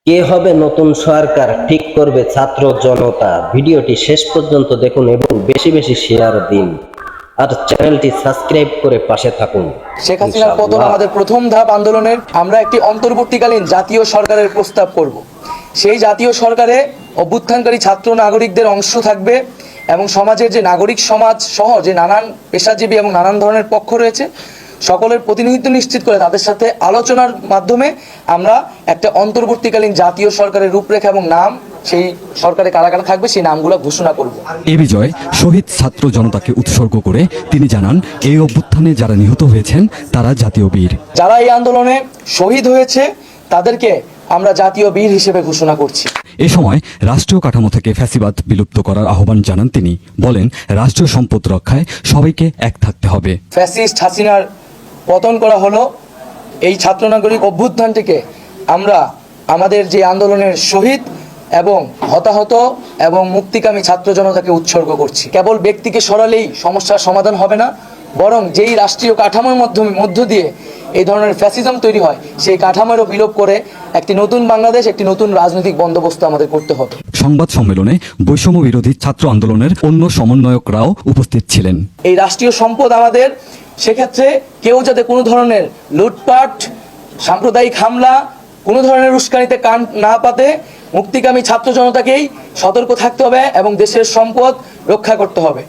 কে হবে নতুন সরকার ঠিক করবে ছাত্র জনতা। ভিডিওটি শেষ পর্যন্ত দেখুন এবং বেশি বেশি শেয়ার দিন আর চ্যানেলটি সাবস্ক্রাইব করে পাশে থাকুন। শেখ হাসিনার পতন ইনশাআল্লাহ। আমাদের প্রথম ধাপ আন্দোলনের। আমরা একটি অন্তর্বর্তীকালীন জাতীয় সরকারের প্রস্তাব করব। সেই জাতীয় সরকারে অভ্যুত্থানকারী ছাত্র নাগরিকদের অংশ থাকবে এবং সমাজের যে নাগরিক সমাজ সহ যে নানান পেশাজীবী এবং নানান ধরনের পক্ষ রয়েছে সকলের প্রতিনিধিত্ব নিশ্চিত করে তাদের সাথে আলোচনার মাধ্যমে আমরা একটা অন্তর্বর্তীকালীন জাতীয় সরকারের রূপরেখা এবং নাম, সেই সরকারে কারা কারা থাকবে সেই নামগুলো ঘোষণা করব। এ বিজয় শহীদ ছাত্র জনতাকে উৎসর্গ করে তিনি জানান, এই অভ্যুত্থানে যারা নিহত হয়েছেন তারা জাতীয় বীর। যারা এই আন্দোলনে শহীদ হয়েছে তাদেরকে আমরা জাতীয় বীর হিসেবে ঘোষণা করছি। এ সময় রাষ্ট্রীয় কাঠামো থেকে ফ্যাসিবাদ বিলুপ্ত করার আহ্বান জানান তিনি। বলেন, রাষ্ট্রীয় সম্পদ রক্ষায় সবাইকে এক থাকতে হবে। ফ্যাসিস্ট হাসিনার পতন করা হলো, এই ছাত্র নাগরিক অভ্যুত্থানটিকে আমরা আমাদের যে আন্দোলনের শহীদ এবং হতাহত এবং মুক্তিকামী ছাত্র জনতাকে উৎসর্গ করছি। কেবল ব্যক্তিকে সরালেই সমস্যার সমাধান হবে না, বরং যেই রাষ্ট্রীয় কাঠামোর মধ্য দিয়ে এই ধরনের ফ্যাসিজম তৈরি হয় সেই কাঠামোরও বিলোপ করে একটি নতুন বাংলাদেশ, একটি নতুন রাজনৈতিক বন্দোবস্ত আমাদের করতে হবে। সংবাদ সম্মেলনে বৈষম্য বিরোধী ছাত্র আন্দোলনের অন্য সমন্বয়করাও উপস্থিত ছিলেন। এই রাষ্ট্রীয় সম্পদ আমাদের, সেক্ষেত্রে কেউ যাতে কোনো ধরনের লুটপাট, সাম্প্রদায়িক হামলা, কোনো ধরনের উস্কানিতে কান না পাতে মুক্তিকামী ছাত্র জনতাকেই সতর্ক থাকতে হবে এবং দেশের সম্পদ রক্ষা করতে হবে।